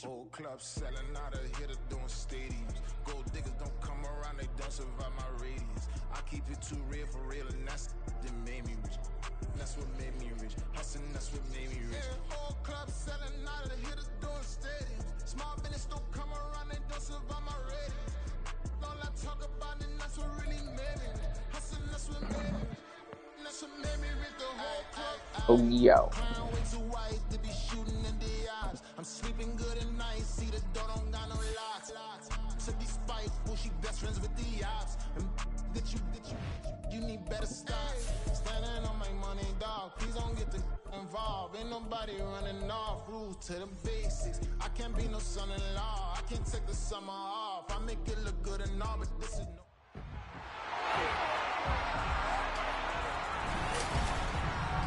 Old clubs selling out of here to doing stadiums. Gold diggers don't come around, they don't survive my radius. I keep it too real for real, and that's that made me rich. That's what made me rich. Hustling, that's what made me rich. Old clubs selling out of here to doing stadiums. Small business don't come around, they don't survive my radius. All I talk about it, that's what really made me rich. Hustling, that's what made me rich. That's what made me rich. The whole club. Oh, yo. I'm sleeping good at night, see the door don't got no locks. To be spiteful, she best friends with the ops. And that you need better stop. Standing on my money, dog. Please don't get the involved. Ain't nobody running off. Rules to the basics. I can't be no son-in-law. I can't take the summer off. I make it look good and all, but this is no.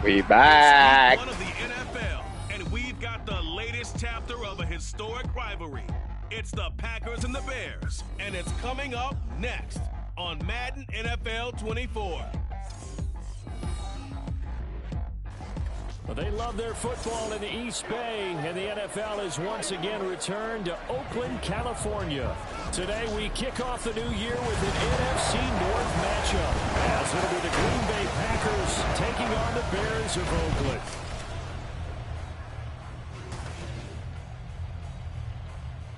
We back. One of the NFL, and we've got the latest chapter of a historic rivalry. It's the Packers and the Bears, and it's coming up next on Madden NFL 24. Well, they love their football in the East Bay, and the NFL has once again returned to Oakland, California. Today, we kick off the new year with an NFC North matchup, as it'll be the Green Bay Packers taking on the Bears of Oakland.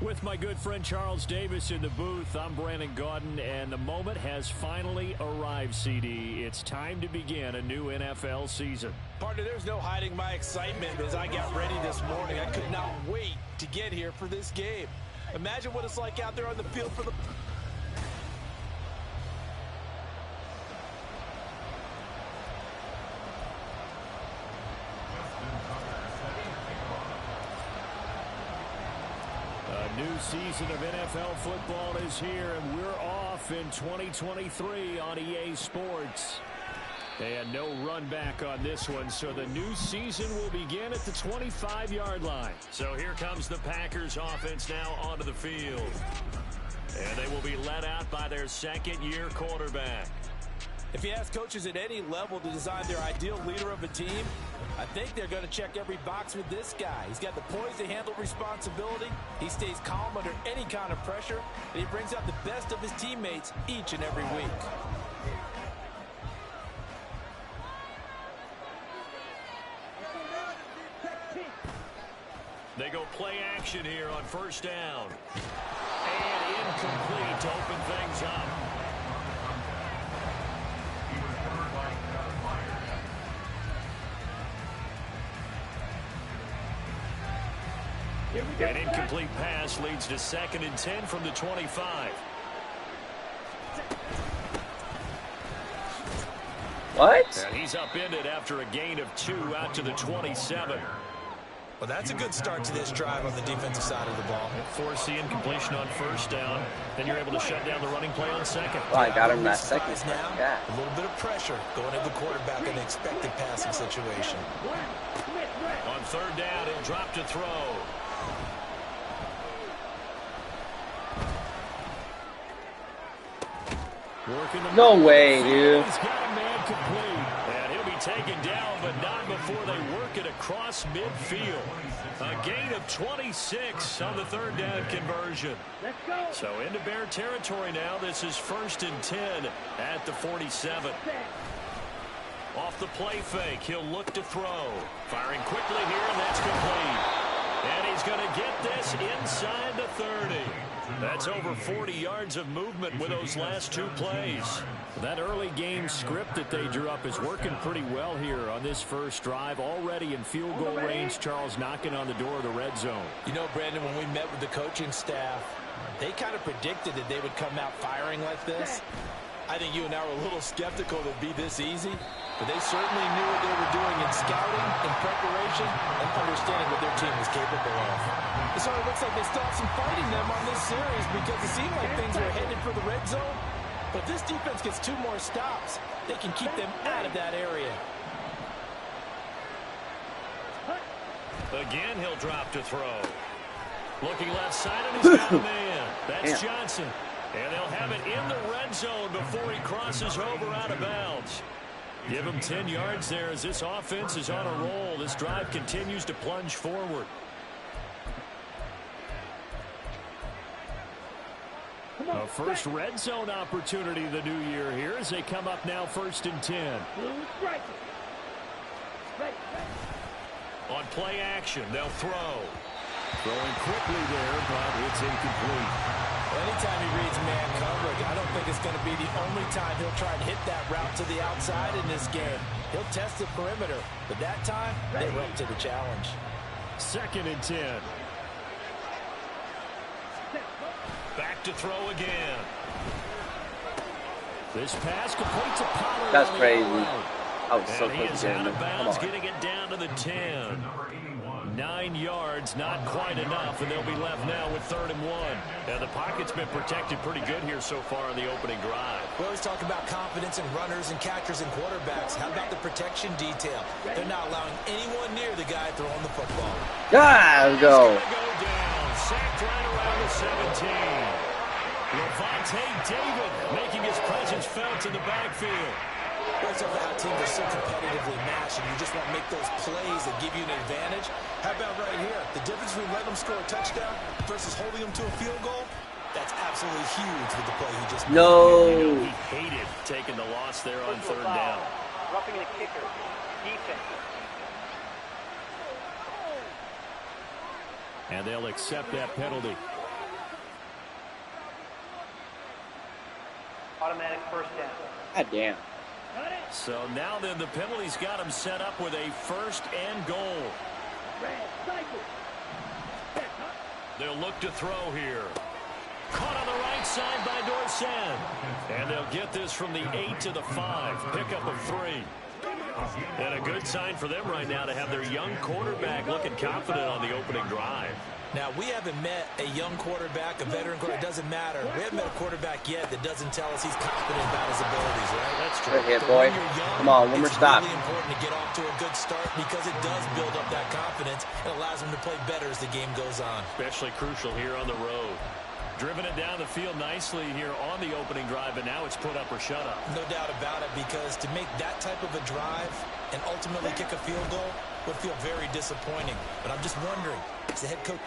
With my good friend Charles Davis in the booth, I'm Brandon Gaudin, and the moment has finally arrived, CD. It's time to begin a new NFL season. Partner, there's no hiding my excitement as I got ready this morning. I could not wait to get here for this game. Imagine what it's like out there on the field for the... New season of NFL football is here, and we're off in 2023 on EA Sports. And no run back on this one, so the new season will begin at the 25-yard line. So here comes the Packers offense now onto the field. And they will be led out by their second-year quarterback. If you ask coaches at any level to design their ideal leader of a team, I think they're going to check every box with this guy. He's got the poise to handle responsibility. He stays calm under any kind of pressure, and he brings out the best of his teammates each and every week. They go play action here on first down. And incomplete to open things up. An incomplete pass leads to 2nd and 10 from the 25. What? And he's upended after a gain of 2 out to the 27. Well, that's a good start to this drive on the defensive side of the ball. Force the incompletion on first down. Then you're able to shut down the running play on second. Well, I got him that second. Now, Yeah. a little bit of pressure going at the quarterback in an expected passing situation. On third down, he'll drop to throw. No way, dude. He's got a man complete. And he'll be taken down, but not before they work it across midfield. A gain of 26 on the third down conversion. Let's go. So into Bear territory now. This is 1st and 10 at the 47. Off the play fake, he'll look to throw. Firing quickly here, and that's complete. And he's going to get this inside the 30. That's over 40 yards of movement with those last 2 plays. That early game script that they drew up is working pretty well here on this first drive. Already in field goal range, Charles knocking on the door of the red zone. You know, Brandon, when we met with the coaching staff, they kind of predicted that they would come out firing like this. I think you and I were a little skeptical that it'd be this easy, but they certainly knew what they were doing in scouting, in preparation, and understanding what their team was capable of. So it looks like they still have some fight in them on this series because it seemed like things were headed for the red zone. But if this defense gets 2 more stops, they can keep them out of that area. Again, he'll drop to throw. Looking left side, and he's got a man. That's Johnson. And they'll have it in the red zone before he crosses over out of bounds. Give him 10 yards there as this offense is on a roll. This drive continues to plunge forward. A first red zone opportunity the new year here as they come up now 1st and 10. On play action, they'll throw. Throwing quickly there, but it's incomplete. Anytime he reads man coverage, I don't think it's going to be the only time he'll try and hit that route to the outside in this game. He'll test the perimeter, but that time, they were up to the challenge. 2nd and 10. Back to throw again. This pass complete to Pollard. That's crazy. I was so and he close is to out getting of him. bounds, getting it down to the 10. 9 yards, not quite enough, and they'll be left now with 3rd and 1. Now, the pocket's been protected pretty good here so far in the opening drive. We always talk about confidence in runners and catchers and quarterbacks. How about the protection detail? They're not allowing anyone near the guy throwing the football. Yeah, let's go. He's gonna go down, sacked right around the 17. Levante David making his presence felt in the backfield. Most of our teams are so competitively matched, and you just want to make those plays that give you an advantage. How about right here? The difference between letting them score a touchdown versus holding them to a field goal, that's absolutely huge with the play he just made. No. He hated taking the loss there on 3rd down. Roughing the kicker. Defense. And they'll accept that penalty. Automatic first down. God damn. So now then the penalty's got him set up with a 1st and goal. They'll look to throw here. Caught on the right side by Dorsett. And they'll get this from the 8 to the 5. Pickup of 3. And a good sign for them right now to have their young quarterback looking confident on the opening drive. Now, we haven't met a young quarterback, a veteran quarterback. It doesn't matter. We haven't met a quarterback yet that doesn't tell us he's confident about his abilities, right? That's true. Good hit, boy. Come on, one more stop. It's really important to get off to a good start because it does build up that confidence and allows him to play better as the game goes on. Especially crucial here on the road. Driven it down the field nicely here on the opening drive, and now it's put up or shut up. No doubt about it, because to make that type of a drive and ultimately kick a field goal would feel very disappointing. But I'm just wondering, is the head coach...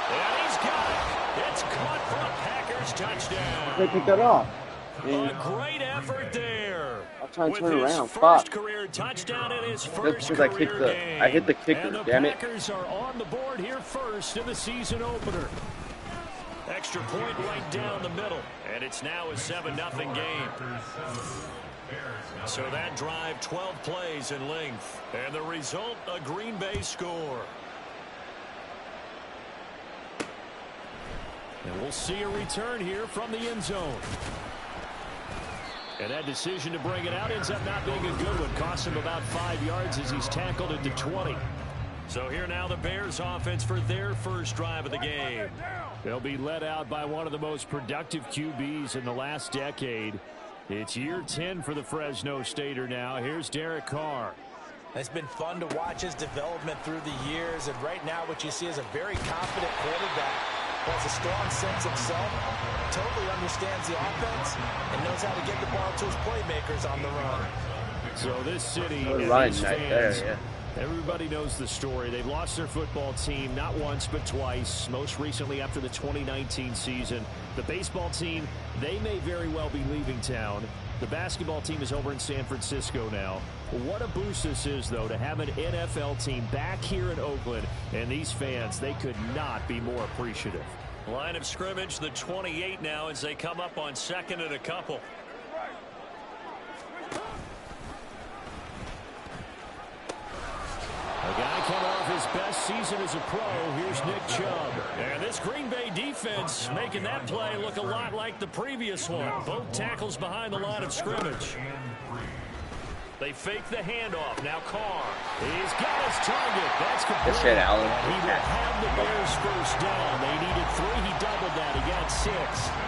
And he's got it. It's caught for a Packers touchdown. They picked that off. A great effort there. I'll try and with turn his around. first Fuck. career touchdown in his That's first because career I hit the game. kicker, And the damn it. Packers are on the board here first in the season opener. Extra point right down the middle. And it's now a 7-0 game. So that drive, 12 plays in length. And the result, a Green Bay score. And we'll see a return here from the end zone. And that decision to bring it out ends up not being a good one. Costs him about 5 yards as he's tackled at the 20. So here now the Bears offense for their first drive of the game. They'll be led out by one of the most productive QBs in the last decade. It's year 10 for the Fresno Stater now. Here's Derek Carr. It's been fun to watch his development through the years, and right now what you see is a very confident quarterback who has a strong sense of self, totally understands the offense, and knows how to get the ball to his playmakers on the run. So this city and these Right fans, there, everybody knows the story. They've lost their football team not once but twice, most recently after the 2019 season. The baseball team, they may very well be leaving town. The basketball team is over in San Francisco now. What a boost this is, though, to have an NFL team back here in Oakland. And these fans, they could not be more appreciative. Line of scrimmage, the 28 now as they come up on 2nd and a couple. A guy coming off his best season as a pro. Here's Nick Chubb. And this Green Bay defense making that play look a lot like the previous one. Both tackles behind the line of scrimmage. They fake the handoff. Now Carr. He's got his target. That's complete. Good shit, Allen. He will have the Bears first down. They needed 3. He doubled that. He got 6.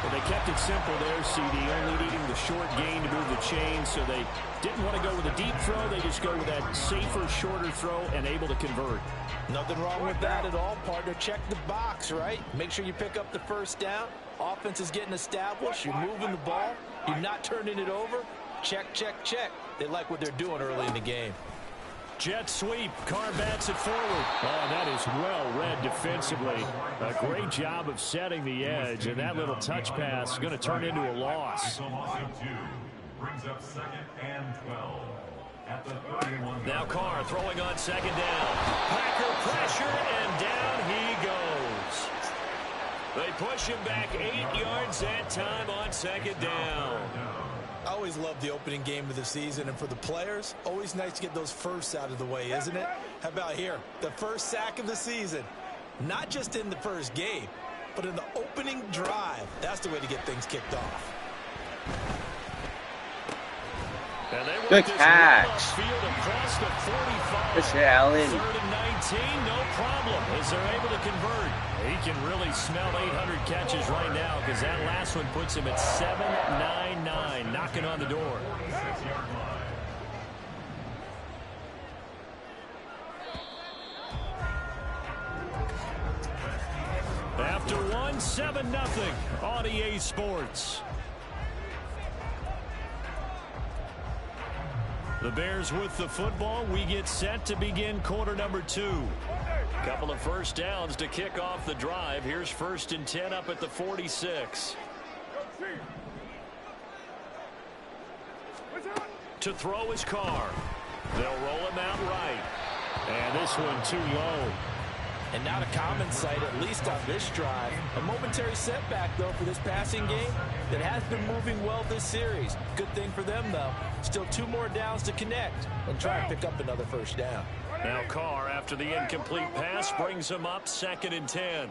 But they kept it simple there, CD, only needing the short gain to move the chain, so they didn't want to go with a deep throw. They just go with that safer, shorter throw and able to convert. Nothing wrong with that at all, partner. Check the box, right? Make sure you pick up the first down. Offense is getting established. You're moving the ball. You're not turning it over. Check, check, check. They like what they're doing early in the game. Jet sweep. Carr bats it forward. Oh, that is well read defensively. A great job of setting the edge, and that little touch pass is going to turn into a loss. Brings up 2nd and 12 at the 31. Now Carr throwing on 2nd down. Packer pressure, and down he goes. They push him back 8 yards that time on 2nd down. I always love the opening game of the season, and for the players, always nice to get those firsts out of the way, isn't it? How about here? The first sack of the season. Not just in the first game, but in the opening drive. That's the way to get things kicked off. Good catch. Good shit, Allen. 3rd and 19, no problem, as they're able to convert. He can really smell 800 catches right now, because that last one puts him at 799, knocking on the door. After one, 7-0 on EA Sports. The Bears with the football. We get set to begin quarter number 2. Couple of first downs to kick off the drive. Here's 1st and 10 up at the 46. To throw his Carr. They'll roll him out right. And this one too low. And not a common sight, at least on this drive. A momentary setback, though, for this passing game that has been moving well this series. Good thing for them, though. Still 2 more downs to connect and try and pick up another first down. Now Carr, after the incomplete pass, brings him up 2nd and 10.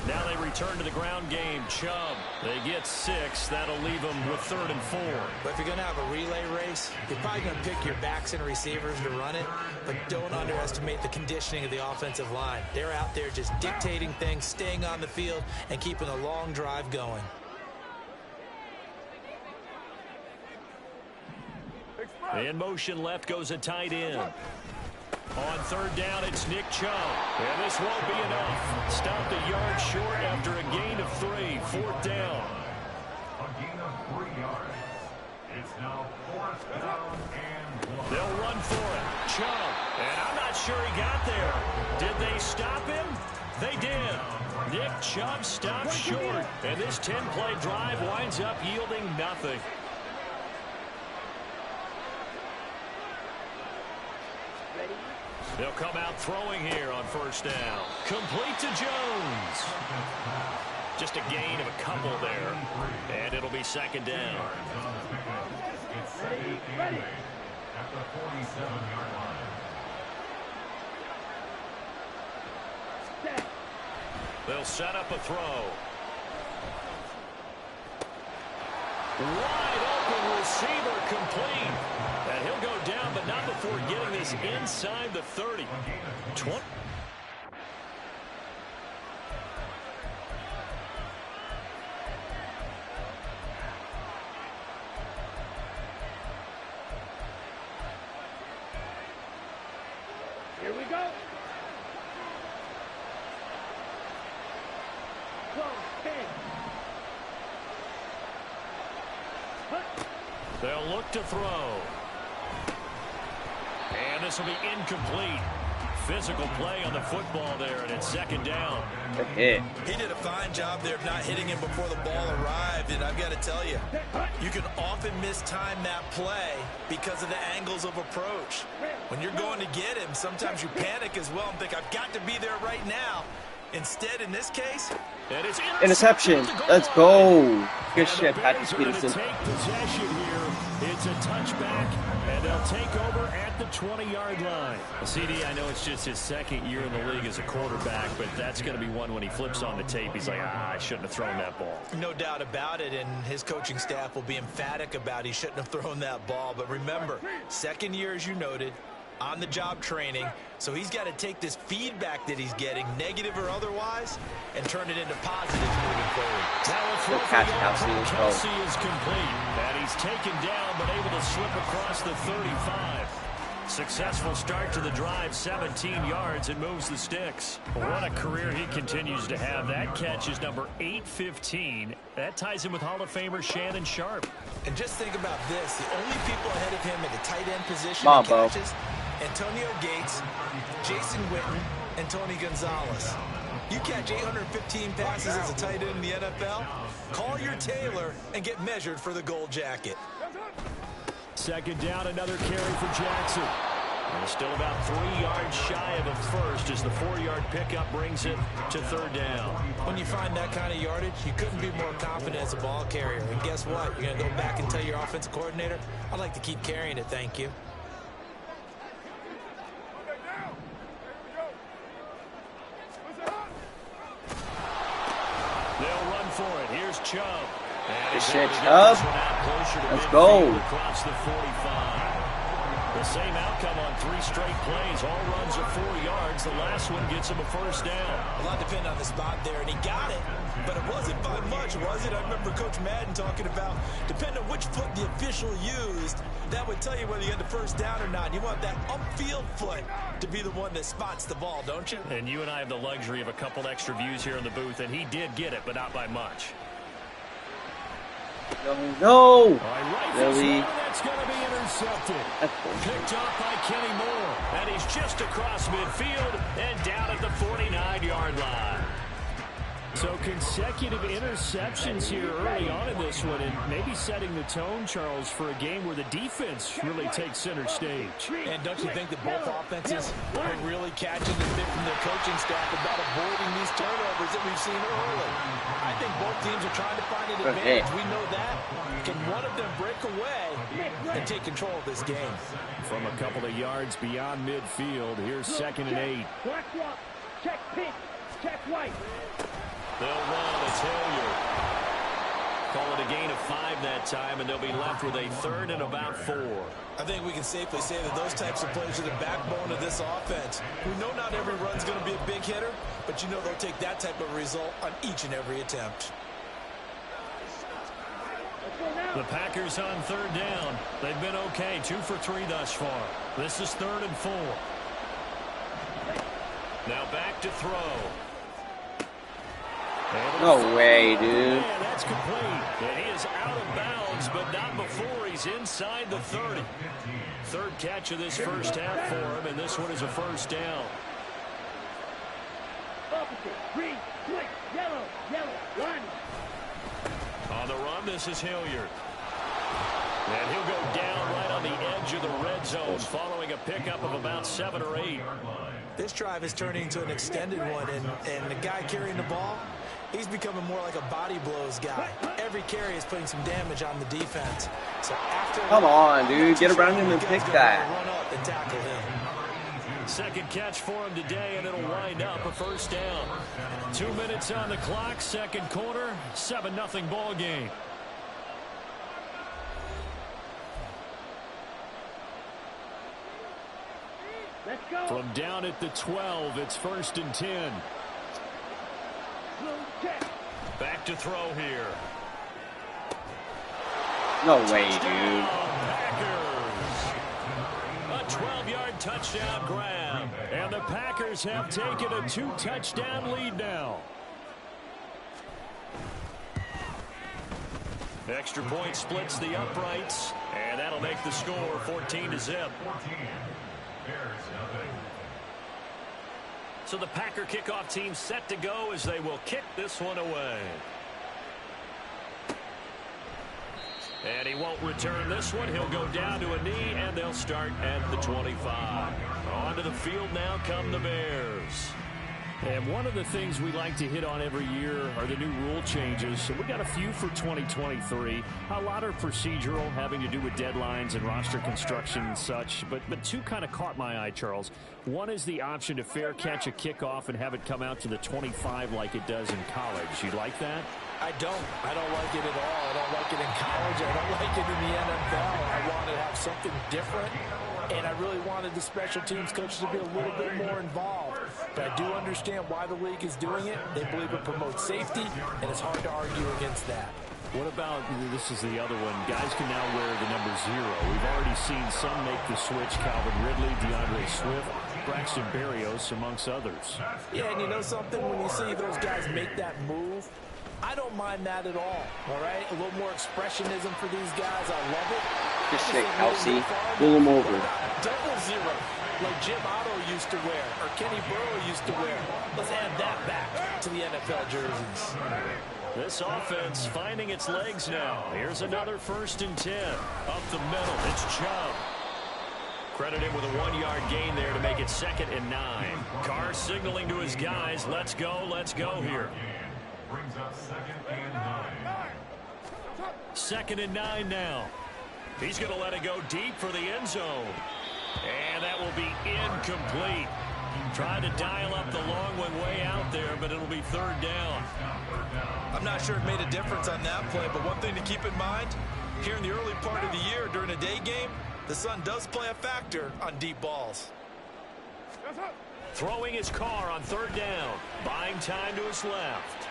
Now they return to the ground game. Chubb. They get 6. That'll leave them with 3rd and 4. But if you're going to have a relay race, you're probably going to pick your backs and receivers to run it. But don't underestimate the conditioning of the offensive line. They're out there just dictating things, staying on the field, and keeping a long drive going. In motion left goes a tight end. On 3rd down, it's Nick Chubb. And this won't be enough. Stopped a yard short after a gain of 3. 4th down. A gain of 3 yards. It's now 4th down and 1. They'll run for it. Chubb. And I'm not sure he got there. Did they stop him? They did. Nick Chubb stopped short. And this 10-play drive winds up yielding nothing. They'll come out throwing here on 1st down. Complete to Jones. Just a gain of a couple there. And it'll be 2nd down. It's 2nd and 8 at the 47-yard line. They'll set up a throw. Wide open receiver complete. And he'll go down, but not before getting this inside the 30. 20. Here we go. They'll look to throw. And this will be incomplete. Physical play on the football there, and it's 2nd down. Good hit. He did a fine job there of not hitting him before the ball arrived, and I've got to tell you, you can often mistime that play because of the angles of approach. When you're going to get him, sometimes you panic as well and think, I've got to be there right now. Instead, in this case, and it's interception. Let's go. Good shit, Patrick Peterson. Peterson. Take possession here. It's a touchback, and they'll take over at the 20-yard line. CD, I know it's just his 2nd year in the league as a quarterback, but that's going to be one when he flips on the tape. He's like, I shouldn't have thrown that ball. no doubt about it, and his coaching staff will be emphatic about he shouldn't have thrown that ball. But remember, 2nd year, as you noted, on-the-job training, so he's got to take this feedback that he's getting, negative or otherwise, and turn it into positives moving forward. Now a throw for Kelce is complete, and he's taken down but able to slip across the 35. Successful start to the drive, 17 yards, and moves the sticks. What a career he continues to have. That catch is number 815. That ties him with Hall of Famer Shannon Sharpe. And just think about this. The only people ahead of him at the tight end position Come on, in catches, Antonio Gates, Jason Witten, and Tony Gonzalez. You catch 815 passes as a tight end in the NFL, call your tailor and get measured for the gold jacket. Second down, another carry for Jackson. And still about 3 yards shy of a first as the 4-yard pickup brings it to third down. When you find that kind of yardage, you couldn't be more confident as a ball carrier. And guess what? You're going to go back and tell your offensive coordinator, I'd like to keep carrying it, thank you. They'll run for it. Here's Chubb. Good shit, Chubb. Let's go. Across the 45. The same outcome on 3 straight plays. All runs are 4 yards. The last one gets him a first down. A lot depended on the spot there, and he got it. But it wasn't by much, was it? I remember Coach Madden talking about, depending on which foot the official used, that would tell you whether you had the first down or not. You want that upfield foot to be the one that spots the ball, don't you? And you and I have the luxury of a couple extra views here in the booth, and he did get it, but not by much. No! Right, Really? That's going to be intercepted. Picked up by Kenny Moore. And he's just across midfield and down at the 49-yard line. So consecutive interceptions here early on in this one, and maybe setting the tone, Charles, for a game where the defense really takes center stage. And don't you think that both offenses are really catching the bit from their coaching staff about avoiding these turnovers that we've seen early? I think both teams are trying to find an advantage. We know that. Can one of them break away and take control of this game? From a couple of yards beyond midfield, here's 2nd and 8. Black walk, check pink, check white. They'll run. It's Hilliard. Call it a gain of 5 that time, and they'll be left with a 3rd and about 4. I think we can safely say that those types of plays are the backbone of this offense. We know not every run's going to be a big hitter, but you know they'll take that type of result on each and every attempt. The Packers on 3rd down. They've been okay, 2 for 3 thus far. This is 3rd and 4. Now back to throw. No way, dude. Yeah, that's complete. And he is out of bounds, but not before he's inside the 30. 3rd catch of this first half for him, and this one is a first down. Opposite, green, white, yellow, line. On the run, this is Hilliard. And he'll go down right on the edge of the red zone following a pickup of about 7 or 8. This drive is turning into an extended one, and the guy carrying the ball, he's becoming more like a body blows guy. Every carry is putting some damage on the defense. So after Come on, dude. Get around him and pick that. Run up and tackle him. 2nd catch for him today, and it'll wind up a first down. 2 minutes on the clock, 2nd quarter, 7-0 ball game. Let's go. From down at the 12, it's 1st and 10. Check. Back to throw here. No way, dude. Packers. A 12-yard touchdown grab. And the Packers have taken a 2-touchdown lead now. Extra point splits the uprights, and that'll make the score 14-0. So the Packer kickoff team set to go as they will kick this one away. And he won't return this one. He'll go down to a knee, and they'll start at the 25. Onto the field now come the Bears. And one of the things we like to hit on every year are the new rule changes. So we got a few for 2023. A lot are procedural, having to do with deadlines and roster construction and such. But 2 kind of caught my eye, Charles. One is the option to fair catch a kickoff and have it come out to the 25 like it does in college. You like that? I don't like it at all. I don't like it in college. I don't like it in the NFL. I want to have something different, and I really wanted the special teams coaches to be a little bit more involved. But I do understand why the league is doing it. They believe it promotes safety, and it's hard to argue against that. What about, this is the other one, guys can now wear the number 0. We've already seen some make the switch, Calvin Ridley, DeAndre Swift, Braxton Berrios, amongst others. Yeah, and you know something? When you see those guys make that move, I don't mind that at all right? A little more expressionism for these guys. I love it. Good shit, Kelsey. Pull him over. Double 0, like Jim Otto used to wear, or Kenny Burrow used to wear. Let's add that back to the NFL jerseys. This offense finding its legs now. Here's another 1st and 10. Up the middle, it's Chubb. Credited with a 1-yard gain there to make it 2nd and 9. Carr signaling to his guys, let's go here. Brings up 2nd and 9. 2nd and 9 now. He's going to let it go deep for the end zone. And that will be incomplete. Trying to dial up the long one way out there, but it'll be 3rd down. I'm not sure it made a difference on that play, but one thing to keep in mind, here in the early part of the year during a day game, the sun does play a factor on deep balls. Throwing his Carr on 3rd down. Buying time to his left.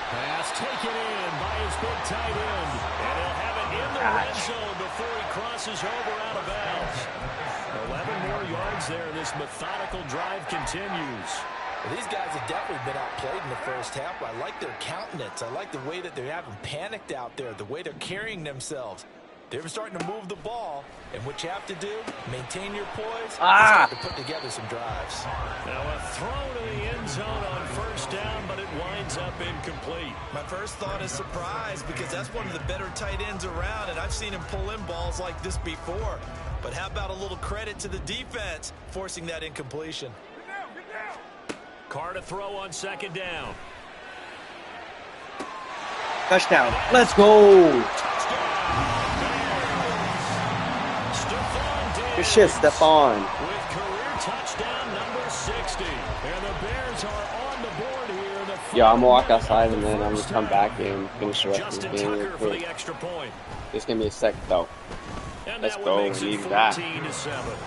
Pass taken in by his big tight end. And he'll have it in the red zone before he crosses over out of bounds. 11 more yards there. This methodical drive continues. Well, these guys have definitely been outplayed in the first half. I like their countenance. I like the way that they haven't panicked out there, the way they're carrying themselves. They're starting to move the ball, and what you have to do, maintain your poise, and start to put together some drives. Now a throw to the end zone on 1st down, but it winds up incomplete. My first thought is surprise, because that's one of the better tight ends around, and I've seen him pull in balls like this before. But how about a little credit to the defense forcing that incompletion? Carr to throw on 2nd down. Touchdown. Let's go. Good shit, Stephon. With career touchdown number 60. And the Bears are on the board here. Yeah, I'm gonna walk outside and then I'm gonna come back and finish the rest of the game real for quick. the extra point. It's gonna be a sec though. And Let's that go. one makes We it need that. 14-7.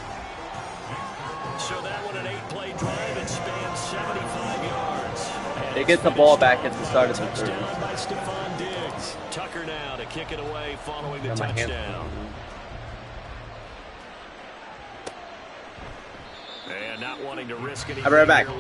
So that one an 8-play drive. It spans 75 yards. And They get the ball back at the start of the third. touchdown by Stephon Diggs. Tucker now to kick it away following the Got my hand- touchdown. And not wanting to risk anything. I'll be right back. here.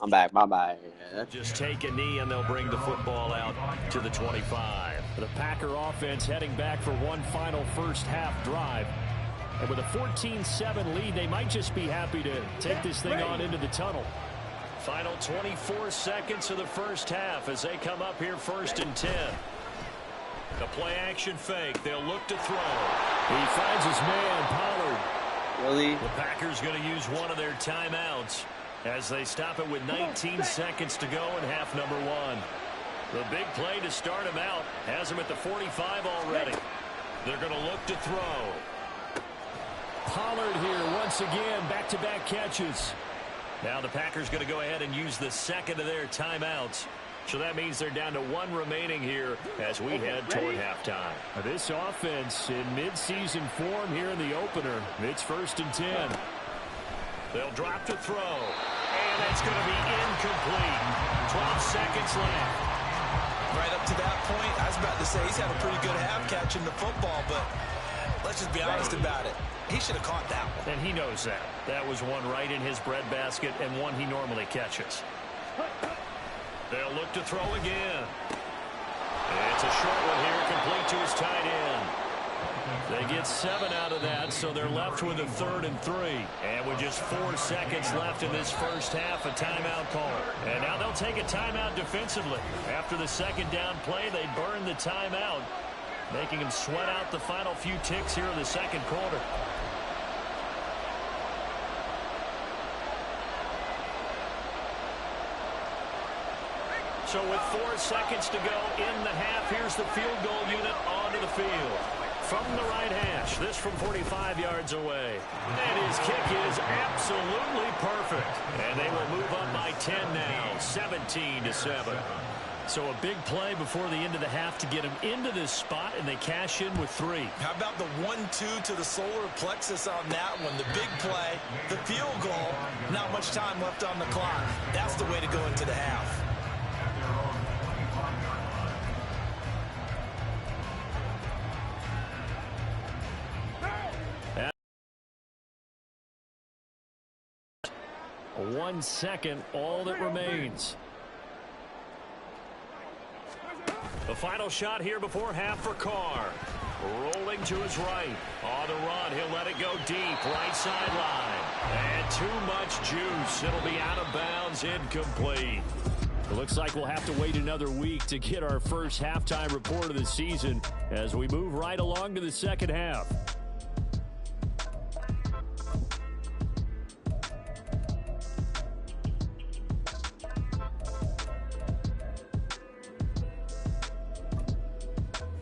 I'm back. Bye-bye. Just take a knee and they'll bring the football out to the 25. The Packer offense heading back for one final first half drive. And with a 14-7 lead, they might just be happy to take this thing on into the tunnel. Final 24 seconds of the first half as they come up here 1st and 10. The play action fake. They'll look to throw. He finds his man, Pollard. Really? The Packers going to use one of their timeouts as they stop it with 19 seconds to go in half number 1. The big play to start him out has him at the 45 already. They're going to look to throw. Pollard here once again, back-to-back catches. Now the Packers going to go ahead and use the second of their timeouts. So that means they're down to 1 remaining here as we head toward halftime. This offense in midseason form here in the opener. It's 1st and 10. They'll drop to throw. And that's going to be incomplete. 12 seconds left. Right up to that point, I was about to say he's had a pretty good half catching the football, but let's just be honest about it. He should have caught that one. And he knows that. That was one right in his breadbasket and one he normally catches. They'll look to throw again. It's a short one here, complete to his tight end. They get 7 out of that, so they're left with a 3rd and 3. And with just 4 seconds left in this first half, a timeout call. And now they'll take a timeout defensively. After the second down play, they burn the timeout, making them sweat out the final few ticks here in the second quarter. So with 4 seconds to go in the half, here's the field goal unit onto the field. From the right hash, this from 45 yards away. And his kick is absolutely perfect. And they will move up by 10 now, 17-7. So a big play before the end of the half to get him into this spot, and they cash in with 3. How about the 1-2 to the solar plexus on that one? The big play, the field goal, not much time left on the clock. That's the way to go into the half. One second, all that remains. The final shot here before half for Carr. Rolling to his right. On the run, he'll let it go deep. Right sideline. And too much juice. It'll be out of bounds, incomplete. It looks like we'll have to wait another week to get our first halftime report of the season as we move right along to the second half.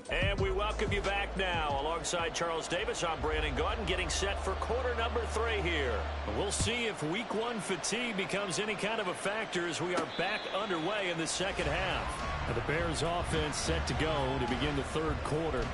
And we welcome you back now. Alongside Charles Davis, I'm Brandon Gaudin, getting set for quarter number 3 here. We'll see if week 1 fatigue becomes any kind of a factor as we are back underway in the second half. The Bears offense set to go to begin the third quarter.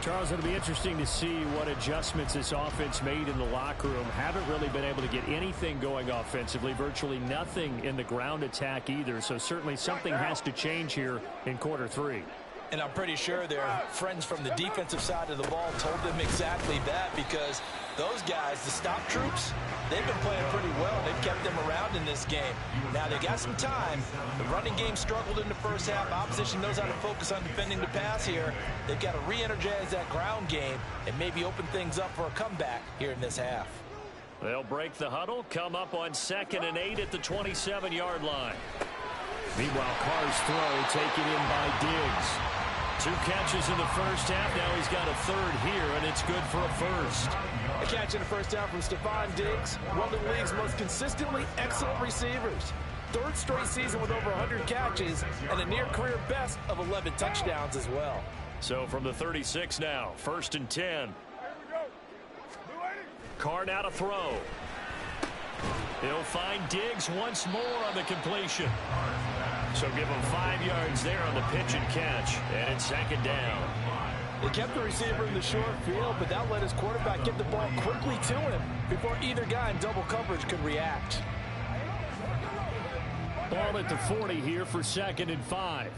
Charles, it'll be interesting to see what adjustments this offense made in the locker room. Haven't really been able to get anything going offensively, virtually nothing in the ground attack either. So certainly something has to change here in quarter 3. And I'm pretty sure their friends from the defensive side of the ball told them exactly that, because those guys, the stop troops, they've been playing pretty well. They've kept them around in this game. Now they got some time. The running game struggled in the first half. Opposition knows how to focus on defending the pass here. They've got to re-energize that ground game and maybe open things up for a comeback here in this half. They'll break the huddle, come up on 2nd and 8 at the 27-yard line. Meanwhile, Carr's throw taken in by Diggs. 2 catches in the first half. Now he's got a 3rd here, and it's good for a first. A catch in the first half from Stephon Diggs, one of the league's most consistently excellent receivers. 3rd straight season with over 100 catches and a near-career best of 11 touchdowns as well. So from the 36 now, 1st and 10. Carr now to throw. He'll find Diggs once more on the completion. So give him 5 yards there on the pitch and catch. And it's 2nd down. They kept the receiver in the short field, but that let his quarterback get the ball quickly to him before either guy in double coverage could react. Ball at the 40 here for 2nd and 5.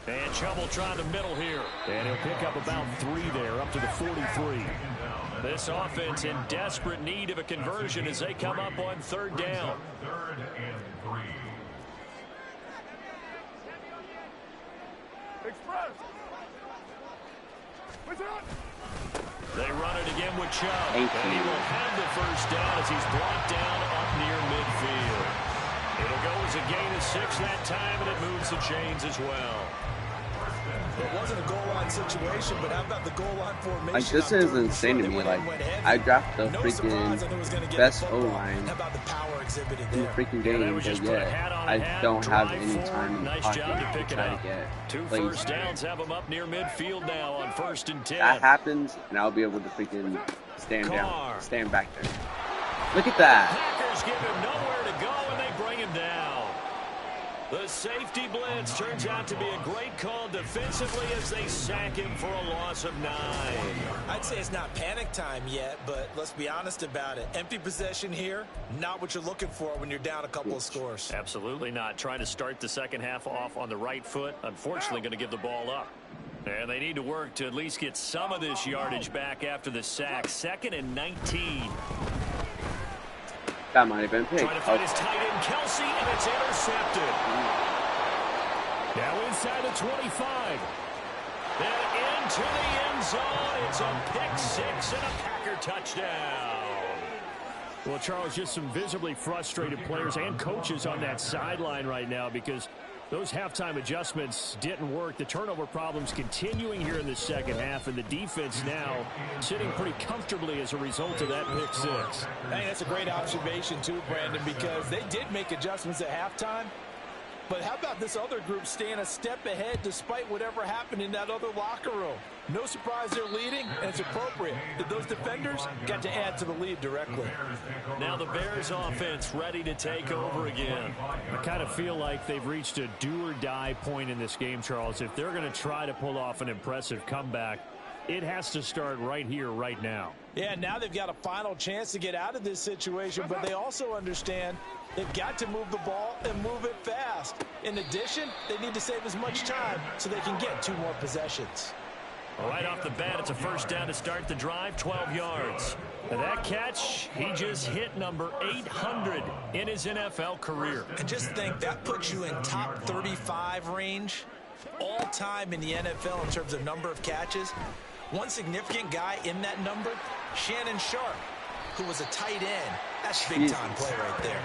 And Chubb trying the middle here. And he'll pick up about 3 there, up to the 43. This offense in desperate need of a conversion as they come up on 3rd down. 3rd and 3. They run it again with Chubb. And he will have the 1st down as he's brought down up near midfield. It'll go as a gain of 6 that time, and it moves the chains as well. It wasn't a goal line situation, but how about the goal line formation? Like, this is insane to me. Like, I drafted the freaking best O-line in the freaking game, but yet I don't have any time in the pocket to try to get 2 plays. 1st downs have them up near midfield now on 1st and 10. That happens, and I'll be able to freaking stand back there. Look at that. Packers give him nowhere to go, and they bring him down. The safety blitz turns out to be a great call defensively as they sack him for a loss of 9. I'd say it's not panic time yet, but let's be honest about it. Empty possession here, not what you're looking for when you're down a couple of scores. Absolutely not. Trying to start the second half off on the right foot. Unfortunately, going to give the ball up. And they need to work to at least get some of this yardage back after the sack. 2nd and 19. That might have been picked. Trying to find his tight end, Kelsey, and it's intercepted. Now inside the 25. Then into the end zone. It's a pick 6 and a Packer touchdown. Well, Charles, just some visibly frustrated players and coaches on that sideline right now because those halftime adjustments didn't work. The turnover problems continuing here in the second half, and the defense now sitting pretty comfortably as a result of that pick 6. I think that's a great observation too, Brandon, because they did make adjustments at halftime. But how about this other group staying a step ahead despite whatever happened in that other locker room? No surprise they're leading, and it's appropriate that those defenders got to add to the lead directly. Now the Bears offense ready to take over again. I kind of feel like they've reached a do-or-die point in this game, Charles. If they're going to try to pull off an impressive comeback, it has to start right here, right now. Yeah, now they've got a final chance to get out of this situation, but they also understand they've got to move the ball and move it fast. In addition, they need to save as much time so they can get 2 more possessions. Right off the bat, it's a 1st down to start the drive, 12 yards. And that catch, he just hit number 800 in his NFL career. And just think, that puts you in top 35 range all time in the NFL in terms of number of catches. One significant guy in that number, Shannon Sharp, who was a tight end. That's big-time play right there.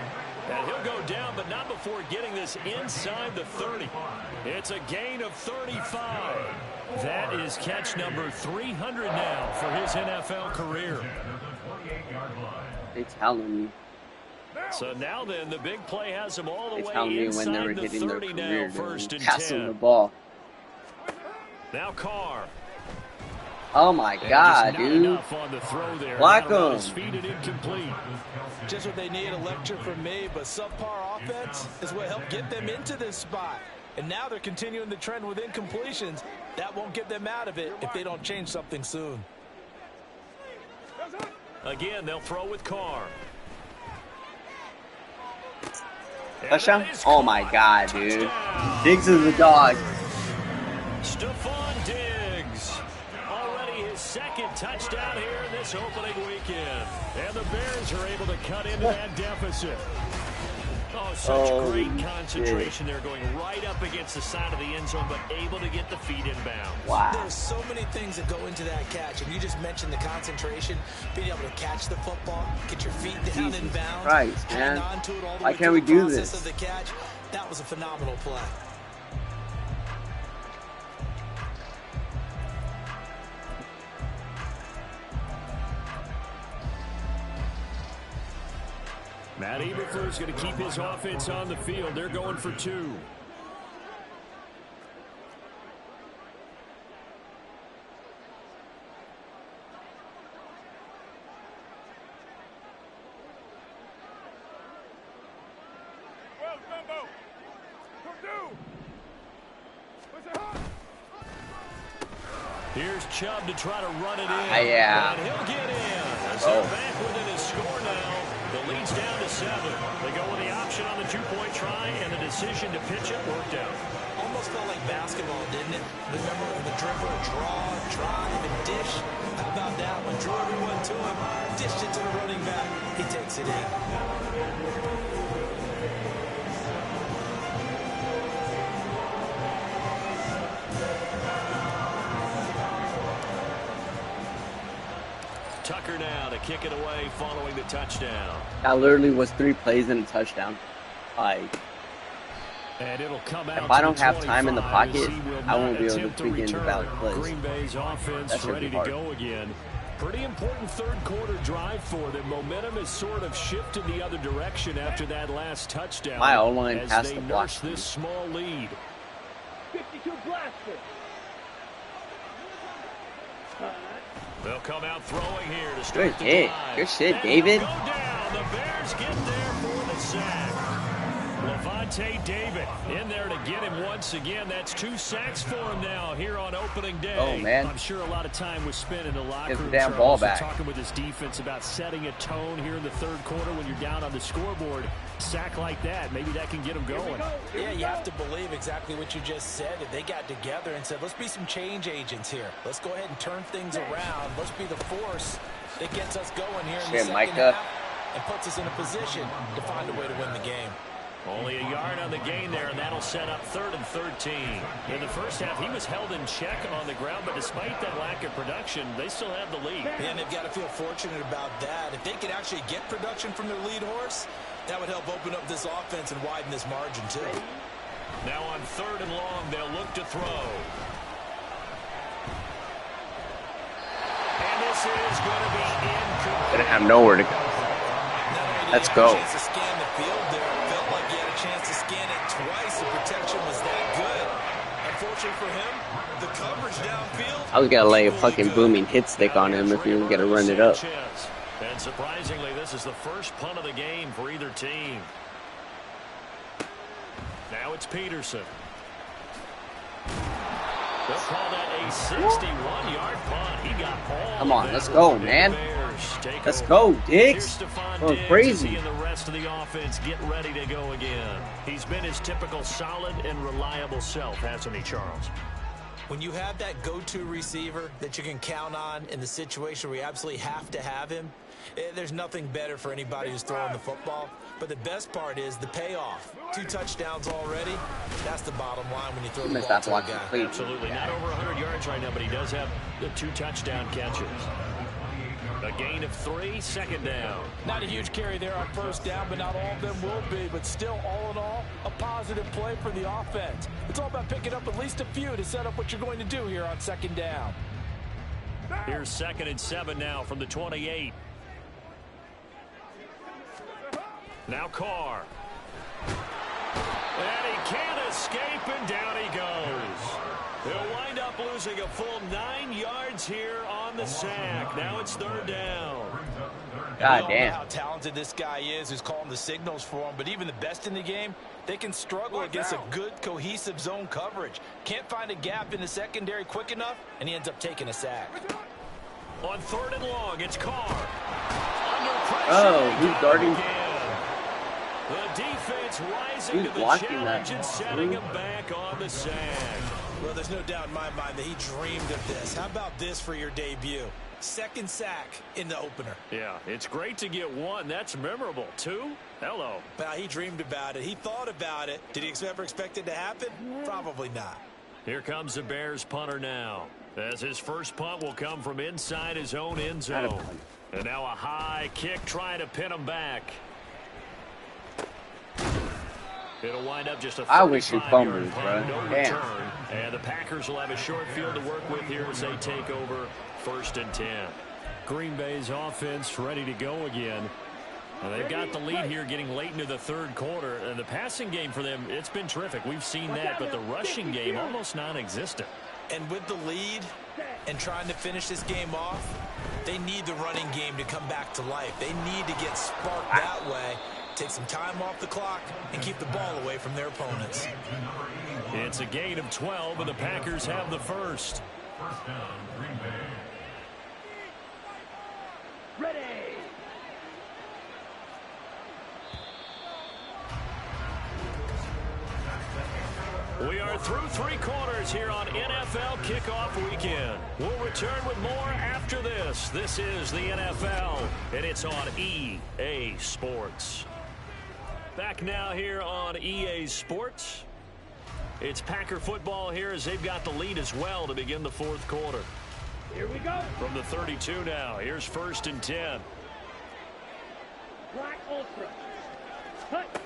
And he'll go down, but not before getting this inside the 30. It's a gain of 35. That is catch number 300 now for his NFL career. They telling me. So now then, the big play has him all the They way telling me inside when they were the hitting their 30 career, now, 1st and passing 10. the ball. Now Carr. Oh my God, dude! Block him. Just what they need, a lecture from me, but subpar offense is what helped get them into this spot. And now they're continuing the trend with incompletions. That won't get them out of it if they don't change something soon. Again, they'll throw with Carr. Touchdown? Oh my God, dude! Diggs is a dog. Stephon Diggs. Already his 2nd touchdown here in this opening weekend. And the Bears are able to cut into that deficit. Oh, such great concentration. They're going right up against the side of the end zone, but able to get the feet inbound. Wow. There's so many things that go into that catch, and you just mentioned the concentration, being able to catch the football, get your feet down in bounds, Christ, man. hang on to it all the Why way can't through we the do process this? of the catch. That was a phenomenal play. Matt Eberflus going to keep his offense on the field. They're going for 2. Here's Chubb to try to run it in. Yeah. And he'll get in. So back within his score now. The lead's down to 7. They go with the option on the two-point try, and the decision to pitch it worked out. Almost felt like basketball, didn't it? Remember the dribbler, draw, drive, and dish? How about that one? Drew everyone to him, dished it to the running back. He takes it in. Tucker now to kick it away following the touchdown. That literally was 3 plays and a touchdown. Like, and it'll come out if I don't have time in the pocket, I won't be able to freaking develop plays. Green Bay's offense ready to go again. Pretty important third quarter drive for them. Momentum has sort of shifted the other direction after that last touchdown. My O-line passed the block. As they nurse this small lead. 52 blaster. They'll come out throwing here to start the drive. Good shit, David. Go down. The Bears get there for the sack. Lavonte David in there to get him once again. That's 2 sacks for him now here on opening day. Oh, man. I'm sure a lot of time was spent in the locker room. Damn ball back. Talking with his defense about setting a tone here in the third quarter when you're down on the scoreboard. Sack like that, maybe that can get them going. Yeah, you have to believe exactly what you just said. That they got together and said, let's be some change agents here. Let's go ahead and turn things around. Let's be the force that gets us going here in the second half and puts us in a position to find a way to win the game. Only a yard on the gain there, and that'll set up 3rd and 13. In the first half, he was held in check on the ground, but despite that lack of production, they still have the lead. And they've got to feel fortunate about that. If they could actually get production from their lead horse, that would help open up this offense and widen this margin, too. Now on 3rd and long, they'll look to throw. And this is going to be incomplete. Gonna have nowhere to go. Let's go. Chance to scan it twice. The protection was that good. Unfortunately for him, the coverage downfield. I was gonna lay a fucking booming hit stick on him if he was gonna run it up. And surprisingly, this is the first punt of the game for either team. Now it's Peterson. They'll call that a 61-yard punt. He got all. Come on, let's go, man. Let's go, Diggs. Going crazy. And the rest of the offense get ready to go again. He's been his typical solid and reliable self, hasn't he, Charles? When you have that go-to receiver that you can count on in the situation where you absolutely have to have him, there's nothing better for anybody who's throwing the football. But the best part is the payoff. 2 touchdowns already. That's the bottom line when you throw the ball to a guy. Absolutely. Not over 100 yards right now, but he does have the 2 touchdown catches. A gain of 3, 2nd down. Not a huge carry there on 1st down, but not all of them will be. But still, all in all, a positive play for the offense. It's all about picking up at least a few to set up what you're going to do here on 2nd down. Here's 2nd and 7 now from the 28. Now Carr. And he can't escape, and down he goes. They'll wind up losing a full 9 yards here on the sack. Now it's 3rd down. God damn. We all know how talented this guy is who's calling the signals for him, but even the best in the game, they can struggle against a good, cohesive zone coverage. Can't find a gap in the secondary quick enough, and he ends up taking a sack. On 3rd and long, it's Carr. Under pressure. Oh, he's guarding. The defense rising to the challenge and setting him back on the sack. Well, there's no doubt in my mind that he dreamed of this. How about this for your debut? 2nd sack in the opener. Yeah, it's great to get 1. That's memorable. 2? Hello. Well, he dreamed about it. He thought about it. Did he ever expect it to happen? Probably not. Here comes the Bears punter now, as his first punt will come from inside his own end zone. And now a high kick trying to pin him back. It'll wind up just a 35-yard I wish he fumbled, bro. No return. And the Packers will have a short field to work with here as they take over 1st and 10. Green Bay's offense ready to go again. And they've got the lead here getting late into the 3rd quarter. And the passing game for them, it's been terrific. We've seen that, but the rushing game almost non-existent. And with the lead and trying to finish this game off, they need the running game to come back to life. They need to get sparked that way. Take some time off the clock and keep the ball away from their opponents. It's a gain of 12, and the Packers have the first. 1st down, Green Bay. Ready. We are through 3 quarters here on NFL Kickoff Weekend. We'll return with more after this. This is the NFL, and it's on EA Sports. Back now here on EA Sports. It's Packer football here as they've got the lead as well to begin the 4th quarter. Here we go. From the 32 now, here's 1st and 10. Black Ultra. Cut.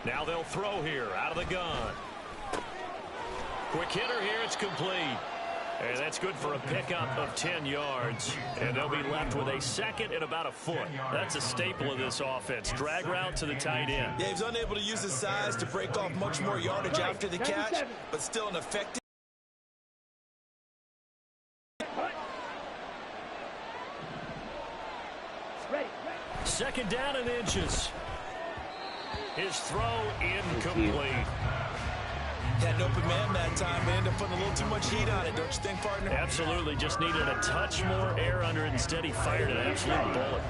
Now they'll throw here out of the gun. Quick hitter here, it's complete. And that's good for a pickup of 10 yards. And they'll be left with a 2nd and about a foot. That's a staple of this offense. Drag route to the tight end. Yeah, he's unable to use his size to break off much more yardage after the catch, but still an effective. Second down and inches. His throw incomplete. Had an open man that time, but ended up putting a little too much heat on it, don't you think, partner? Absolutely. Just needed a touch more air under it. Instead, he fired an absolute bullet.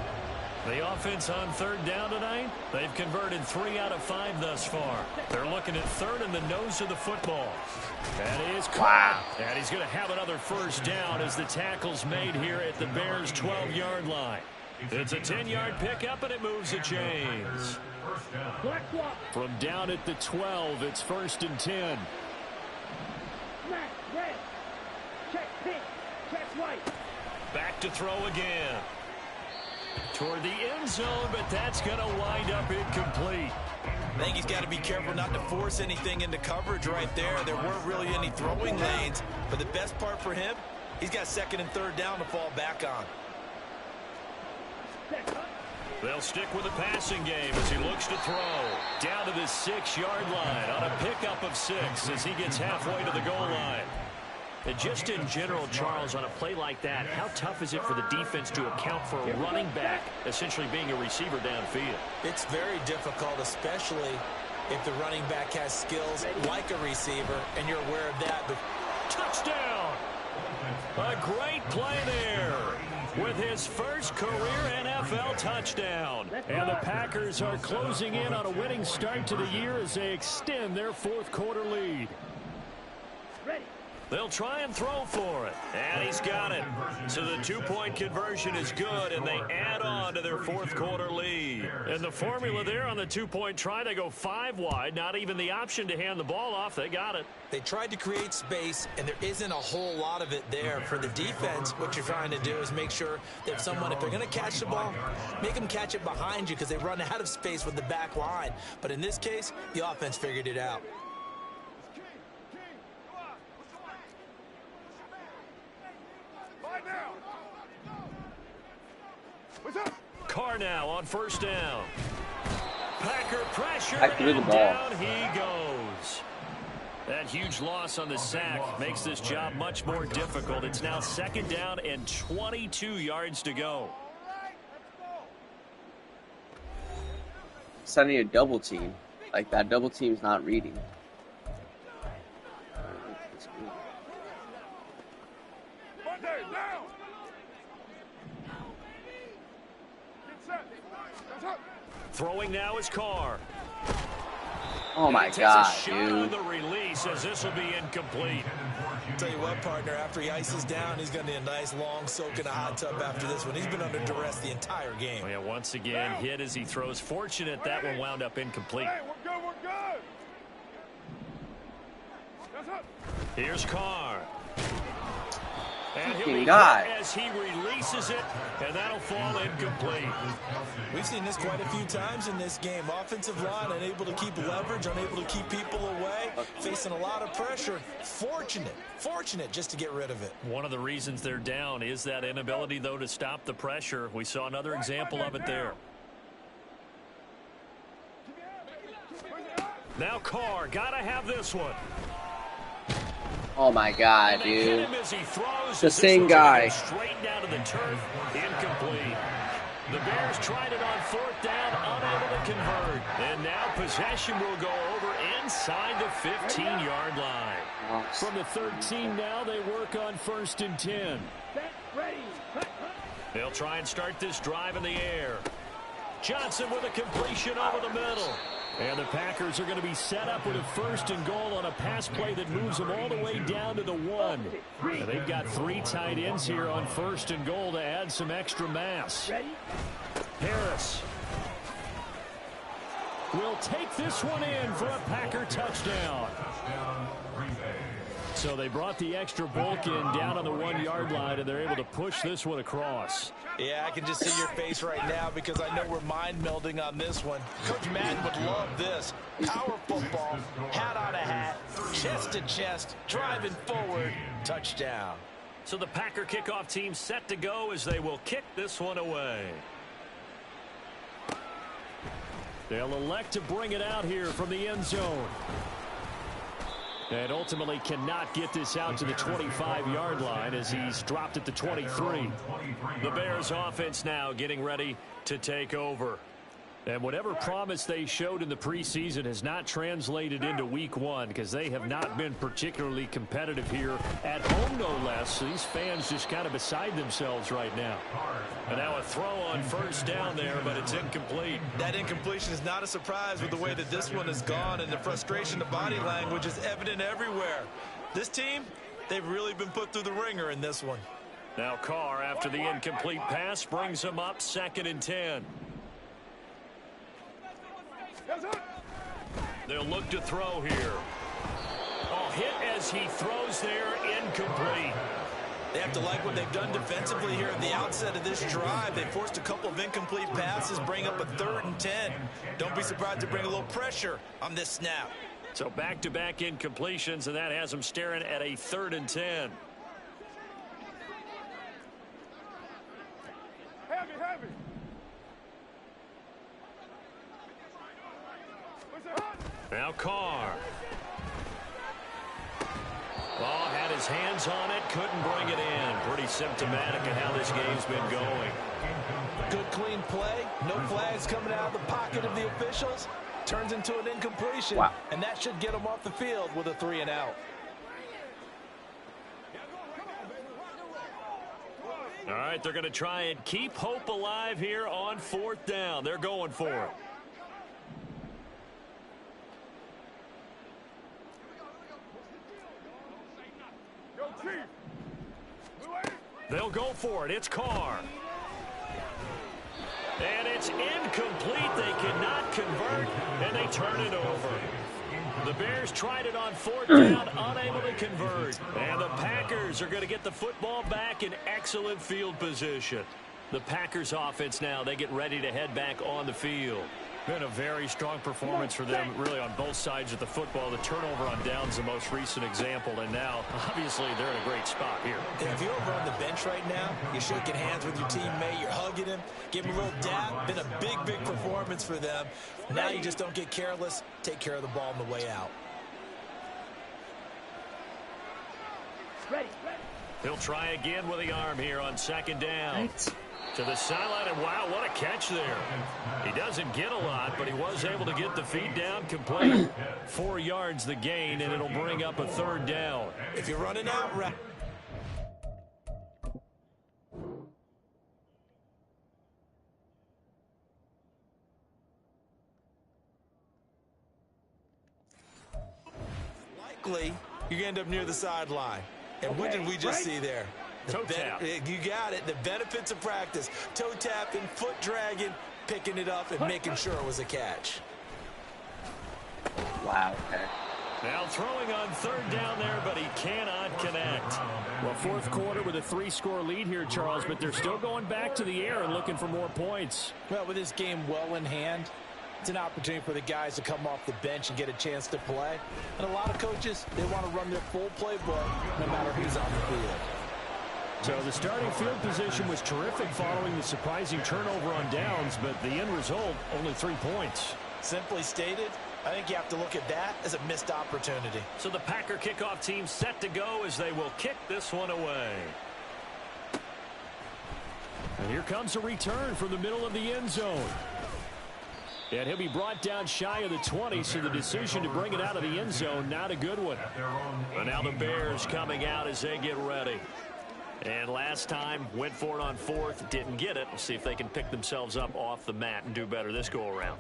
The offense on 3rd down tonight, they've converted 3 out of 5 thus far. They're looking at 3rd in the nose of the football. That is caught. And he's going to have another 1st down as the tackle's made here at the Bears' 12-yard line. It's a 10-yard pickup, and it moves the chains. From down at the 12, it's 1st and 10. Smack red. Check pink. Check white. Back to throw again. Toward the end zone, but that's going to wind up incomplete. I think he's got to be careful not to force anything into coverage right there. There weren't really any throwing lanes, but the best part for him, he's got 2nd and 3rd down to fall back on. They'll stick with the passing game as he looks to throw. Down to the 6-yard line on a pickup of 6 as he gets halfway to the goal line. And just in general, Charles, on a play like that, how tough is it for the defense to account for a running back essentially being a receiver downfield? It's very difficult, especially if the running back has skills like a receiver, and you're aware of that. But touchdown! A great play there with his first career NFL touchdown. And the Packers are closing in on a winning start to the year as they extend their 4th quarter lead. They'll try and throw for it. And he's got it. So the 2-point conversion is good, and they add on to their 4th quarter lead. And the formula there on the 2-point try, they go 5 wide. Not even the option to hand the ball off. They got it. They tried to create space, and there isn't a whole lot of it there. For the defense, what you're trying to do is make sure that if they're going to catch the ball, make them catch it behind you because they run out of space with the back line. But in this case, the offense figured it out. Carr now on 1st down. Packer pressure, and down he goes. That huge loss on the sack makes this job much more difficult. It's now 2nd down and 22 yards to go. Sending a double team. Like, that double team's not reading. Throwing now is Carr. Oh my God, dude. On the release as this will be incomplete. Tell you what, partner, after he ices down, he's going to need a nice long soak in a hot tub after this one. He's been under duress the entire game. Oh, yeah, once again, hit as he throws. Fortunate that one wound up incomplete. Hey, we're good. Here's Carr. And he'll be God. As he releases it, and that'll fall incomplete. We've seen this quite a few times in this game. Offensive line unable to keep leverage, unable to keep people away, facing a lot of pressure. Fortunate just to get rid of it. One of the reasons they're down is that inability, though, to stop the pressure. We saw another example of it there. Now Carr, gotta have this one. Oh my God, dude. Throws, the same guy. Straight down to the turf, incomplete. The Bears tried it on 4th down, unable to convert. And now possession will go over inside the 15-yard line. From the 13 now, they work on 1st and 10. They'll try and start this drive in the air. Johnson with a completion over the middle. And the Packers are going to be set up with a 1st and goal on a pass play that moves them all the way down to the 1. And they've got 3 tight ends here on 1st and goal to add some extra mass. Harris will take this one in for a Packer touchdown. So they brought the extra bulk in down on the 1-yard line, and they're able to push this one across. Yeah, I can just see your face right now because I know we're mind-melding on this one. Coach Madden would love this. Power football, hat on a hat, chest to chest, driving forward, touchdown. So the Packer kickoff team set to go as they will kick this one away. They'll elect to bring it out here from the end zone. And ultimately cannot get this out to the 25-yard line as he's dropped at the 23. The Bears offense now getting ready to take over. And whatever promise they showed in the preseason has not translated into week 1 because they have not been particularly competitive here at home, no less. So these fans just kind of beside themselves right now. And now a throw on 1st down there, but it's incomplete. That incompletion is not a surprise with the way that this one has gone, and the frustration, the body language is evident everywhere. This team, they've really been put through the ringer in this one. Now Carr, after the incomplete pass, brings him up 2nd and 10. They'll look to throw here. Oh, hit as he throws there, incomplete. They have to like what they've done defensively here at the outset of this drive. They forced a couple of incomplete passes, bring up a 3rd and 10. Don't be surprised to bring a little pressure on this snap. So back-to-back incompletions, and that has them staring at a 3rd and 10. Heavy. Now Carr. Ball had his hands on it, couldn't bring it in. Pretty symptomatic of how this game's been going. Good clean play, no flags coming out of the pocket of the officials. Turns into an incompletion, and that should get them off the field with a 3 and out. All right, they're going to try and keep hope alive here on 4th down. They're going for it. They'll go for it. It's Carr. And it's incomplete. They cannot convert, and they turn it over. The Bears tried it on 4th down, unable to convert. And the Packers are going to get the football back in excellent field position. The Packers offense now, they get ready to head back on the field. Been a very strong performance for them, really, on both sides of the football. The turnover on downs the most recent example, and now, obviously, they're in a great spot here. And if you're over on the bench right now, you're shaking hands with your teammate, you're hugging him, give him a little dab. Been a big performance for them. Now you just don't get careless. Take care of the ball on the way out. Ready. He'll try again with the arm here on 2nd down. To the sideline, and wow, what a catch there. He doesn't get a lot, but he was able to get the feet down complete. 4 yards the gain, and it'll bring up a 3rd down. If you're running out, right. Likely, you're going to end up near the sideline. And what did we just see there? Toe tap. You got it. The benefits of practice. Toe tapping, foot dragging, picking it up, and making sure it was a catch. Wow, okay. Now throwing on 3rd down there, but he cannot connect. Well, 4th quarter with a 3-score lead here, Charles, but they're still going back to the air and looking for more points. Well, with this game well in hand, it's an opportunity for the guys to come off the bench and get a chance to play. And a lot of coaches, they want to run their full playbook no matter who's on the field. So the starting field position was terrific following the surprising turnover on downs, but the end result, only 3 points. Simply stated, I think you have to look at that as a missed opportunity. So the Packer kickoff team set to go as they will kick this one away. And here comes a return from the middle of the end zone. And he'll be brought down shy of the 20, so the decision to bring it out of the end zone, not a good one. And now the Bears coming out as they get ready. And last time, went for it on 4th, didn't get it. We'll see if they can pick themselves up off the mat and do better this go-around.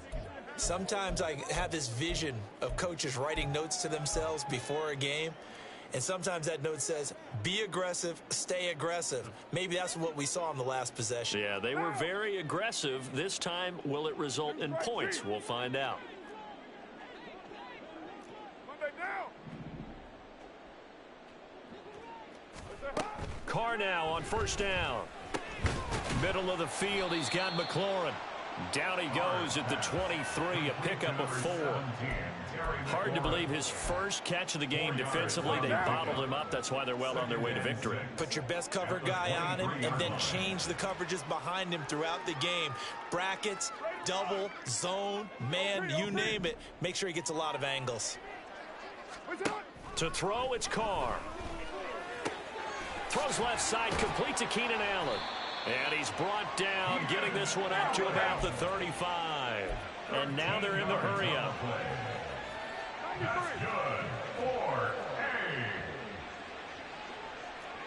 Sometimes I have this vision of coaches writing notes to themselves before a game, and sometimes that note says, be aggressive, stay aggressive. Maybe that's what we saw in the last possession. Yeah, they were very aggressive. This time, will it result in points? We'll find out. Carr now on first down. Middle of the field, he's got McLaurin. Down he goes at the 23, a pickup of 4. Hard to believe his first catch of the game defensively. They bottled him up. That's why they're well on their way to victory. Put your best cover guy on him and then change the coverages behind him throughout the game. Brackets, double, zone, man, you name it. Make sure he gets a lot of angles. To throw, it's Carr. Throws left side, complete to Keenan Allen. And he's brought down, getting this one up to about the 35. And now they're in the hurry-up. That's good. 4A.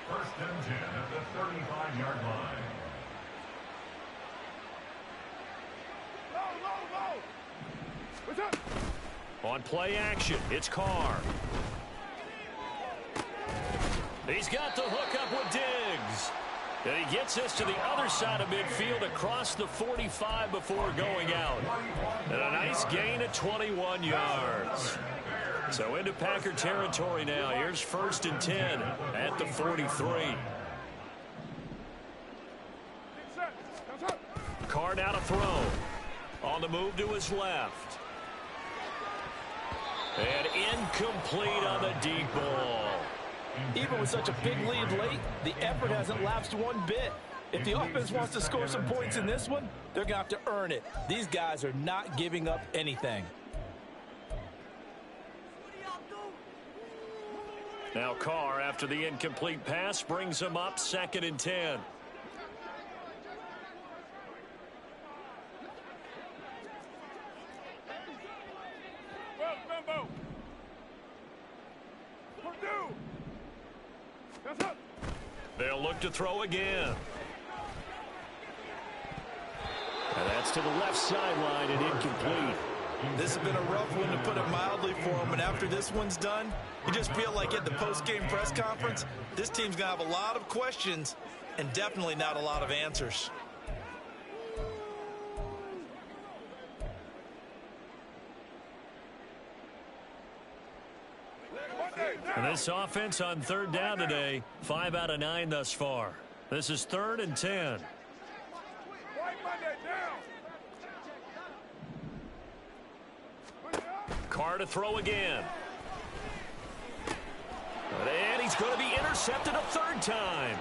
First and 10 at the 35-yard line. What's up? On play action, it's Carr. He's got the hook up with Diggs. And he gets this to the other side of midfield across the 45 before going out. And a nice gain of 21 yards. So into Packer territory now. Here's first and 10 at the 43. Carr now to throw. On the move to his left. And incomplete on the deep ball. Even with such a big lead late, the effort hasn't lapsed one bit. If the offense wants to score some points in this one, they're going to have to earn it. These guys are not giving up anything. Now Carr, after the incomplete pass, brings him up 2nd and 10. They'll look to throw again. And that's to the left sideline and incomplete. This has been a rough one, to put it mildly, for him. And after this one's done, you just feel like at the post-game press conference, this team's going to have a lot of questions and definitely not a lot of answers. And this offense on 3rd down today, 5 out of 9 thus far. This is 3rd and 10. Carr to throw again. And he's going to be intercepted a 3rd time.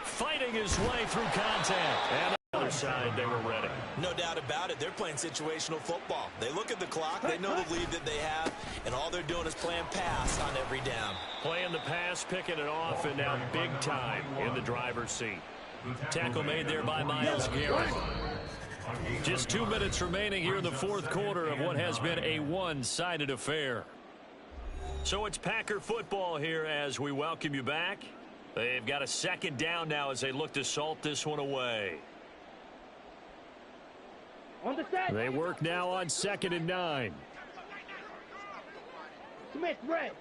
Fighting his way through contact. And on the other side, they were ready. No doubt about it. They're playing situational football. They look at the clock. They know the lead that they have. And all they're doing is playing pass on every down. Playing the pass, picking it off, and now big time in the driver's seat. Tackle made there by Myles Garrett. Just 2 minutes remaining here in the 4th quarter of what has been a one-sided affair. So it's Packer football here as we welcome you back. They've got a 2nd down now as they look to salt this one away. On the set. They work now on 2nd and 9. Smith red.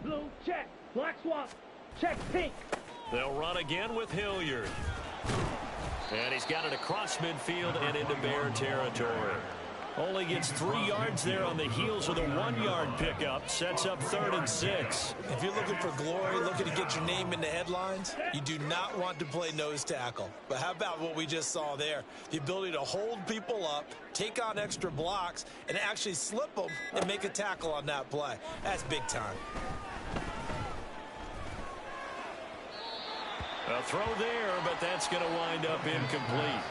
Blue check. Black swap. Check pink. They'll run again with Hilliard. And he's got it across midfield and into Bear territory. Only gets 3 yards there on the heels of the 1-yard pickup. Sets up 3rd and 6. If you're looking for glory, looking to get your name in the headlines, you do not want to play nose tackle. But how about what we just saw there? The ability to hold people up, take on extra blocks, and actually slip them and make a tackle on that play. That's big time. A throw there, but that's going to wind up incomplete.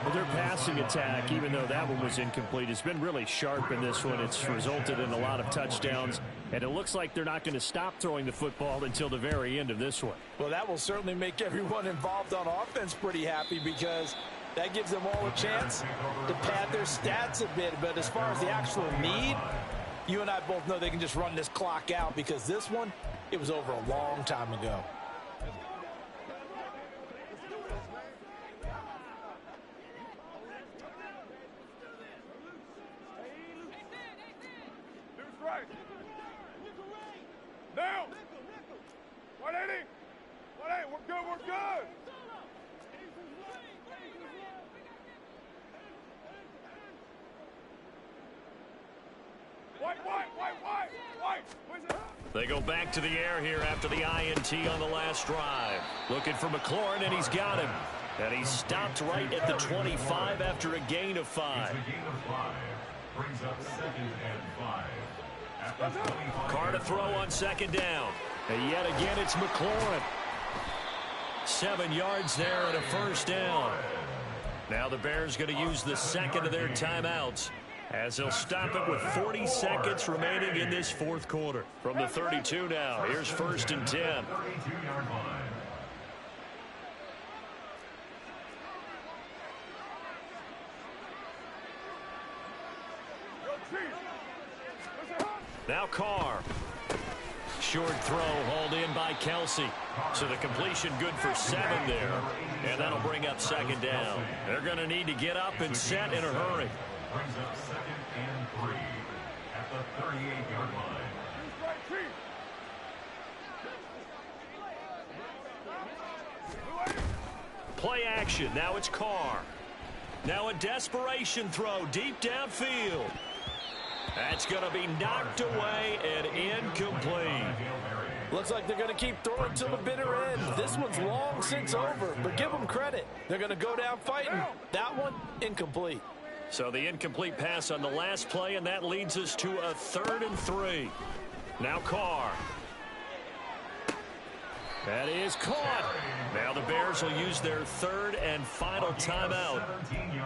Well, their passing attack, even though that one was incomplete, has been really sharp in this one. It's resulted in a lot of touchdowns, and it looks like they're not going to stop throwing the football until the very end of this one. Well, that will certainly make everyone involved on offense pretty happy, because that gives them all a chance to pad their stats a bit. But as far as the actual need, you and I both know they can just run this clock out, because this one, it was over a long time ago. right. Down. 180. 180. We're good. We're good. White. They go back to the air here after the INT on the last drive. Looking for McLaurin, and he's got him. And he stopped right at the 25 after a gain of 5. It's a gain of 5. Brings up 2nd and 5. At the 25. Carr to throw on 2nd down. And yet again, it's McLaurin. 7 yards there and a 1st down. Now the Bears going to use the 2nd of their timeouts, as they'll stop it with 40 seconds remaining in this 4th quarter. From the 32 now, here's 1st and 10. 32-yard line. Now Carr. Short throw hauled in by Kelsey. So the completion good for 7 there. And that'll bring up 2nd down. They're going to need to get up and set in a hurry. Brings up 2nd and 3 at the 38-yard line. Play action. Now it's Carr. Now a desperation throw deep downfield. That's going to be knocked away and incomplete. Looks like they're going to keep throwing till the bitter end. This one's long since over, but give them credit. They're going to go down fighting. That one, incomplete. So the incomplete pass on the last play, and that leads us to a 3rd and 3. Now Carr. That is caught. Now the Bears will use their 3rd and final timeout.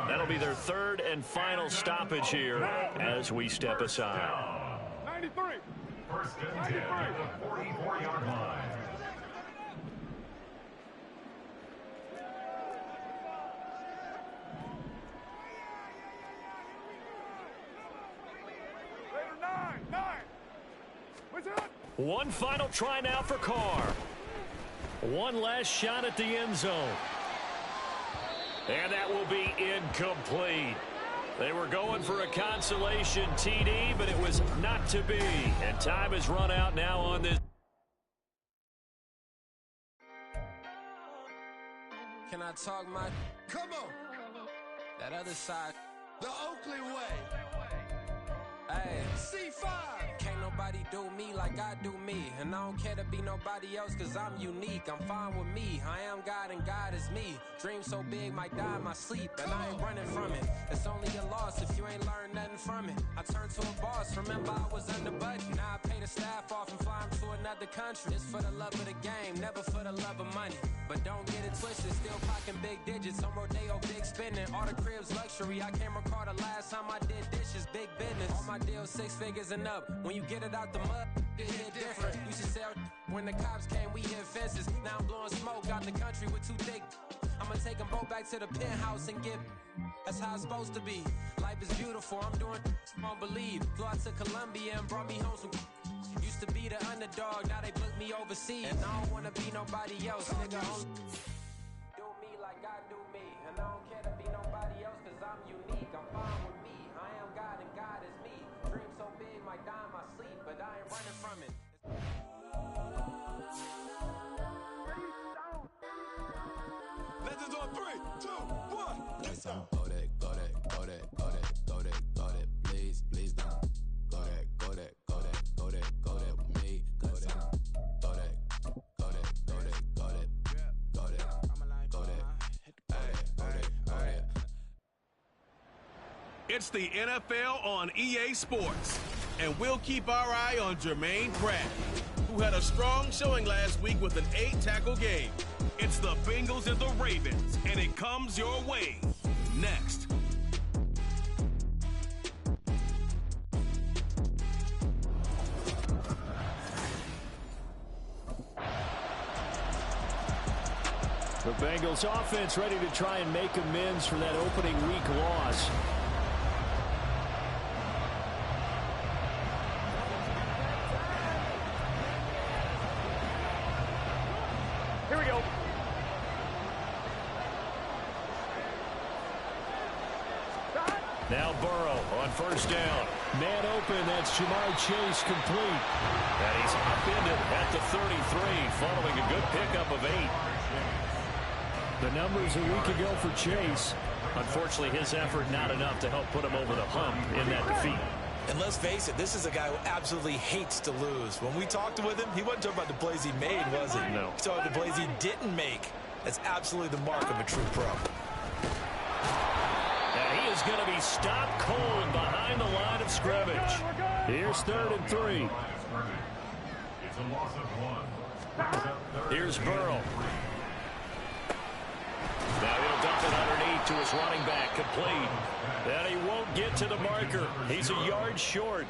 That'll be their 3rd and final stoppage here as we step aside. 93. 1st and 10 at the 44-yard line. One final try now for Carr. One last shot at the end zone. And that will be incomplete. They were going for a consolation TD, but it was not to be. And time has run out now on this. Can I talk my... Come on. That other side. The Oakley way. Hey. C5. Can't nobody do me like I do me. And I don't care to be nobody else cause I'm unique. I'm fine with me. I am God and God is me. Dream so big might die in my sleep. And I ain't running from it. It's only a loss if you ain't learned nothing from it. I turned to a boss. Remember I was under budget. Now I pay the staff off and fly them to another country. It's for the love of the game, never for the love of money. But don't get it twisted. Still pocking big digits. On Rodeo, big spending. All the cribs luxury. I can't recall the last time I did dishes. Big business. All my deals 6 figures and up. When you get it out the mud, it hit different. You should sell when the cops came, we hit fences. Now I'm blowing smoke out the country with 2 thick. I'ma take them both back to the penthouse and get. That's how it's supposed to be. Life is beautiful. I'm doing won't believe. Flew out to Colombia and brought me home some. Used to be the underdog, now they booked me overseas. And I don't wanna be nobody else, nigga. Do me like I do me. And I don't care to be nobody else cause I'm unique. I'm fine with me. I am God and God is me. Dream so big might die in my sleep, but I ain't running from it. Legends on 3, 2, 1. Let's go. Go that, go that, go that, go that, go that, go that. Please, please don't. Go that, go that, go that, go that, go that with me. Go that, go that, go that, go that, go that, go that, go that, go that. It's the NFL on EA Sports, and we'll keep our eye on Jermaine Pratt, who had a strong showing last week with an 8-tackle game. It's the Bengals and the Ravens, and it comes your way next. The Bengals offense ready to try and make amends for that opening week loss. Here we go. Now Burrow on 1st down. Man open, that's Jamar Chase complete. And he's upended at the 33 following a good pickup of 8. The numbers a week ago for Chase. Unfortunately, his effort not enough to help put him over the hump in that defeat. And let's face it, this is a guy who absolutely hates to lose. When we talked with him, he wasn't talking about the plays he made, was he? No. He talked about the plays he didn't make. That's absolutely the mark of a true pro. And he is going to be stopped cold behind the line of scrimmage. Here's 3rd and 3. It's a loss of 1. Here's Burrow. Now he'll dump it underneath to his running back, complete. And he won't get to the marker. He's a yard short.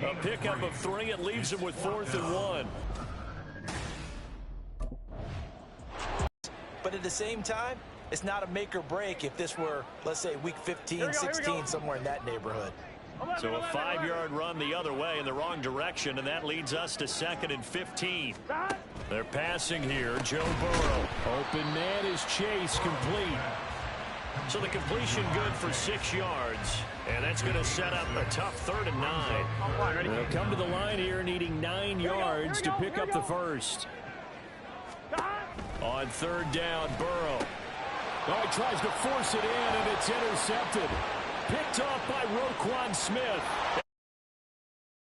A pickup of 3. It leaves him with 4th and 1. But at the same time, it's not a make or break if this were, let's say, week 15, 16, somewhere in that neighborhood. So a 5-yard run the other way in the wrong direction, and that leads us to 2nd and 15. They're passing here. Joe Burrow. Open man is Chase, complete. So the completion good for 6 yards, and that's going to set up a tough 3rd and 9. They'll come to the line here needing 9 yards to pick up the first. On 3rd down, Burrow. Oh, he tries to force it in, and it's intercepted. Picked off by Roquan Smith.